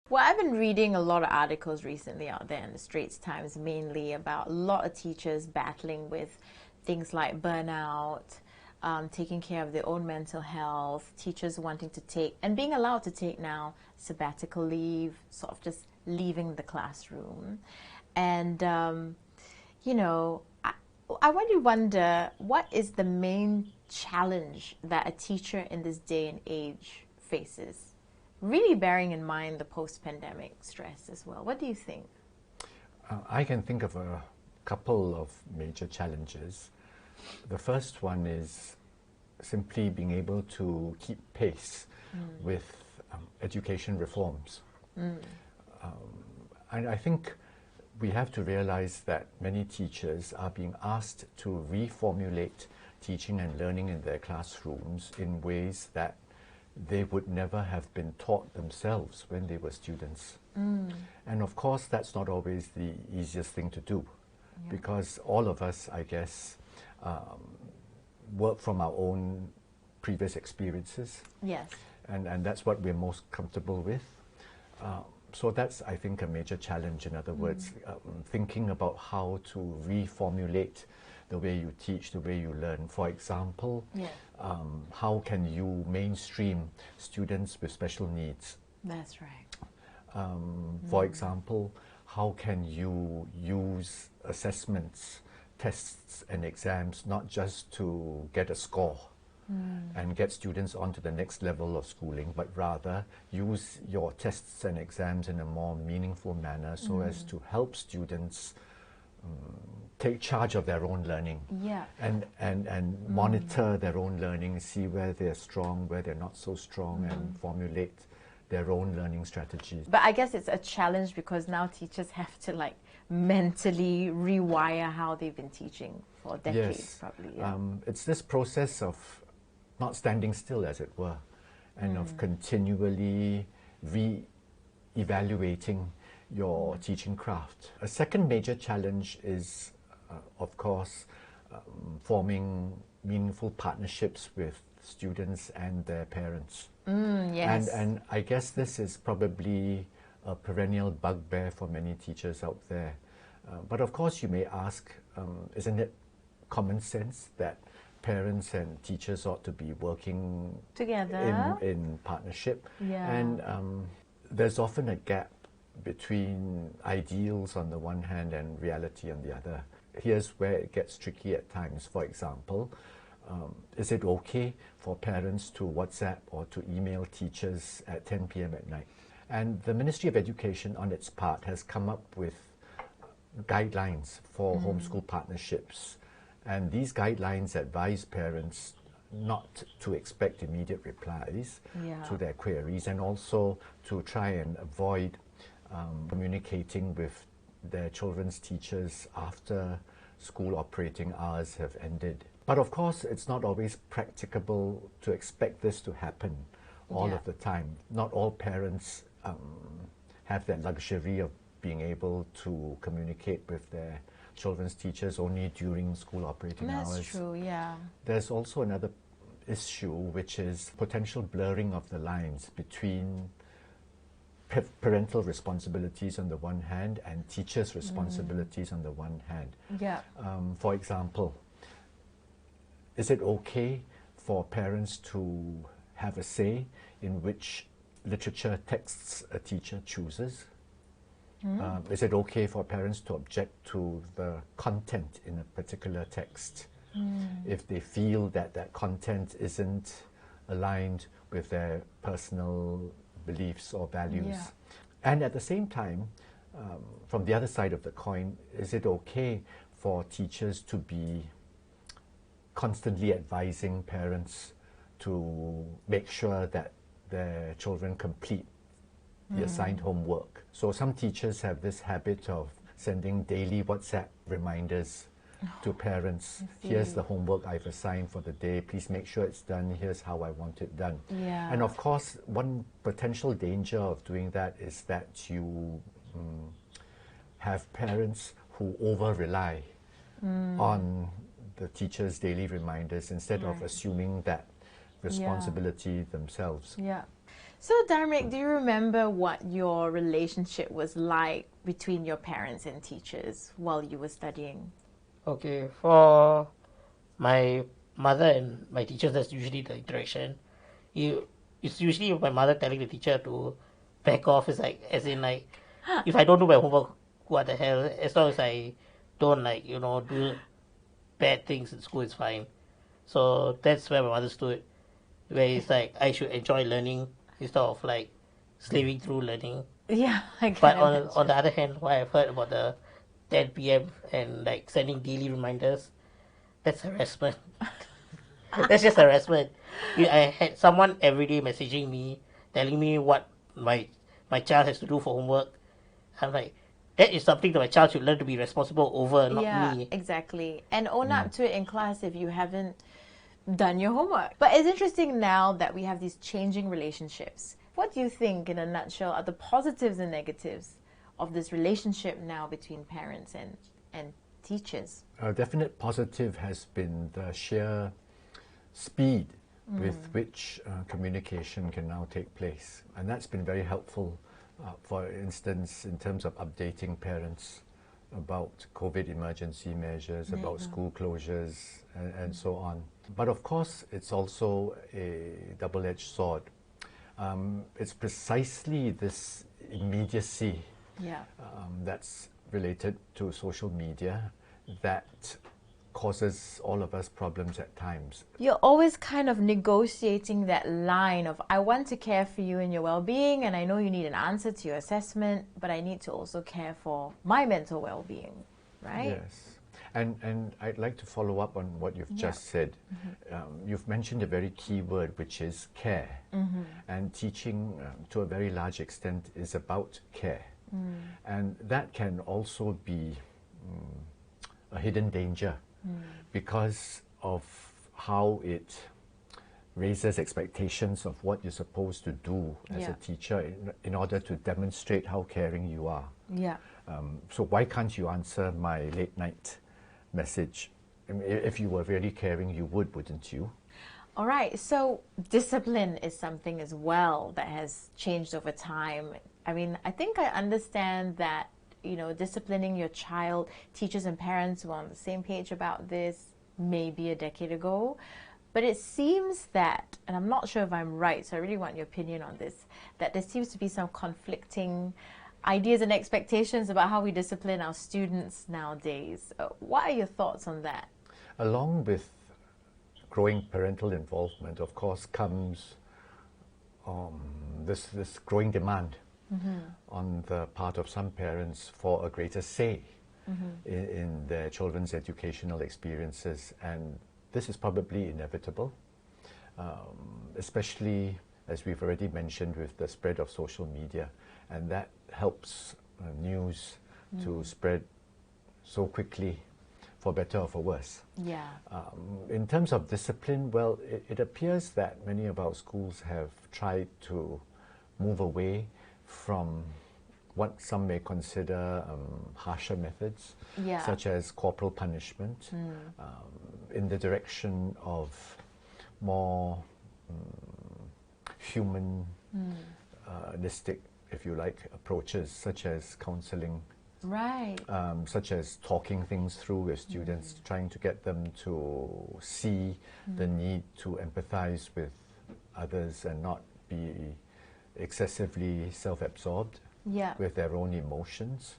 Well, I've been reading a lot of articles recently out there in the Straits Times, mainly about a lot of teachers battling with things like burnout, taking care of their own mental health, teachers wanting to take and being allowed to take now sabbatical leave, sort of just leaving the classroom. And, I really wonder, what is the main challenge that a teacher in this day and age faces? Really bearing in mind the post-pandemic stress as well. What do you think? I can think of a couple of major challenges. The first one is simply being able to keep pace with education reforms. And I think we have to realize that many teachers are being asked to reformulate teaching and learning in their classrooms in ways that they would never have been taught themselves when they were students. And of course, that's not always the easiest thing to do, because all of us, I guess, work from our own previous experiences. Yes. And that's what we're most comfortable with. So that's, I think, a major challenge. In other words, thinking about how to reformulate the way you teach, the way you learn. For example, how can you mainstream students with special needs? That's right. For example, how can you use assessments, tests and exams not just to get a score and get students onto the next level of schooling, but rather use your tests and exams in a more meaningful manner so as to help students take charge of their own learning and monitor their own learning, see where they're strong, where they're not so strong, and formulate their own learning strategies. But I guess it's a challenge because now teachers have to mentally rewire how they've been teaching for decades, probably. It's this process of not standing still, as it were, and of continually re-evaluating your teaching craft. A second major challenge is, of course, forming meaningful partnerships with students and their parents. Yes. And I guess this is probably a perennial bugbear for many teachers out there. But of course you may ask, isn't it common sense that parents and teachers ought to be working together in partnership? Yeah. And there's often a gap between ideals on the one hand and reality on the other. Here's where it gets tricky at times. For example, is it okay for parents to WhatsApp or to email teachers at 10 p.m. at night? And the Ministry of Education, on its part, has come up with guidelines for homeschool partnerships. And these guidelines advise parents not to expect immediate replies to their queries, and also to try and avoid communicating with their children's teachers after school operating hours have ended. But of course, it's not always practicable to expect this to happen all of the time. Not all parents have that luxury of being able to communicate with their children's teachers only during school operating hours. That's true, yeah. There's also another issue, which is potential blurring of the lines between parental responsibilities on the one hand and teachers' responsibilities on the one hand. Yeah. For example, is it okay for parents to have a say in which literature texts a teacher chooses? Is it okay for parents to object to the content in a particular text if they feel that that content isn't aligned with their personal beliefs or values? Yeah. And at the same time, from the other side of the coin, is it okay for teachers to be constantly advising parents to make sure that their children complete the assigned homework? So some teachers have this habit of sending daily WhatsApp reminders to parents. Here's the homework I've assigned for the day. Please make sure it's done. Here's how I want it done. Yeah. And of course, one potential danger of doing that is that you have parents who over-rely on the teacher's daily reminders instead of assuming that responsibility themselves. Yeah. So, Dharmik, do you remember what your relationship was like between your parents and teachers while you were studying? Okay, for my mother and my teachers, that's usually the interaction. It's usually my mother telling the teacher to back off. It's like, as in, like, if I don't do my homework, what the hell? As long as I don't, like, do bad things in school, it's fine. So that's where my mother stood, where it's like I should enjoy learning instead of like slaving through learning. Yeah, I But can imagine. on the other hand, what I've heard about the 10 p.m. and like sending daily reminders, that's harassment. That's just harassment. I had someone every day messaging me, telling me what my child has to do for homework. I'm like, that is something that my child should learn to be responsible over, not Yeah, me. exactly. And own up to it in class if you haven't done your homework. But it's interesting now that we have these changing relationships. What do you think, in a nutshell, are the positives and negatives of this relationship now between parents and teachers? A definite positive has been the sheer speed with which communication can now take place. And that's been very helpful, for instance, in terms of updating parents about COVID emergency measures, about school closures, and so on. But of course, it's also a double-edged sword. It's precisely this immediacy Yeah. that's related to social media that causes all of us problems at times. You're always kind of negotiating that line of, I want to care for you and your well-being, and I know you need an answer to your assessment, but I need to also care for my mental well-being, right? Yes. And I'd like to follow up on what you've just said. You've mentioned a very key word, which is care. And teaching, to a very large extent, is about care. And that can also be a hidden danger because of how it raises expectations of what you're supposed to do as a teacher in order to demonstrate how caring you are. Yeah. So why can't you answer my late night message? I mean, if you were really caring, you would, wouldn't you? All right, so discipline is something as well that has changed over time. I mean, I think I understand that, disciplining your child, teachers and parents were on the same page about this maybe a decade ago. But it seems that, and I'm not sure if I'm right, so I really want your opinion on this, that there seems to be some conflicting ideas and expectations about how we discipline our students nowadays. What are your thoughts on that? Along with growing parental involvement, of course, comes this growing demand on the part of some parents for a greater say in their children's educational experiences. And this is probably inevitable, especially, as we've already mentioned, with the spread of social media. And that helps news to spread so quickly, for better or for worse. Yeah. In terms of discipline, well, it appears that many of our schools have tried to move away from what some may consider harsher methods, such as corporal punishment, in the direction of more humanistic, if you like, approaches, such as counseling, Right. such as talking things through with students, trying to get them to see the need to empathize with others and not be excessively self-absorbed with their own emotions.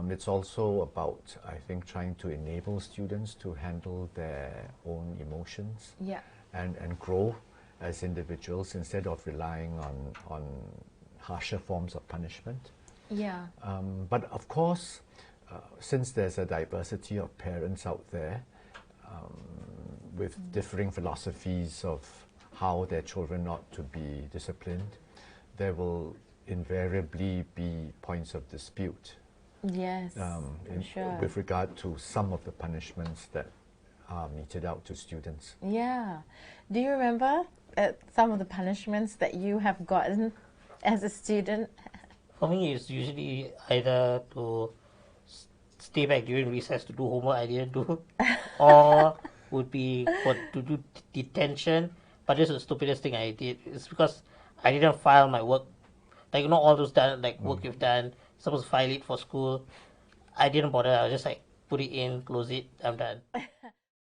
It's also about, I think, trying to enable students to handle their own emotions and grow as individuals instead of relying on harsher forms of punishment. Yeah. But of course, since there's a diversity of parents out there with differing philosophies of how their children ought to be disciplined, there will invariably be points of dispute. Yes, sure. With regard to some of the punishments that are meted out to students. Yeah. Do you remember some of the punishments that you have gotten as a student? For me, it's usually either to stay back during recess to do homework I didn't do, or would be to do detention. But this is the stupidest thing I did. It's because I didn't file my work. Like, you know, all those done, like, work you've done, supposed to file it for school. I didn't bother. I was just like, put it in, close it, I'm done.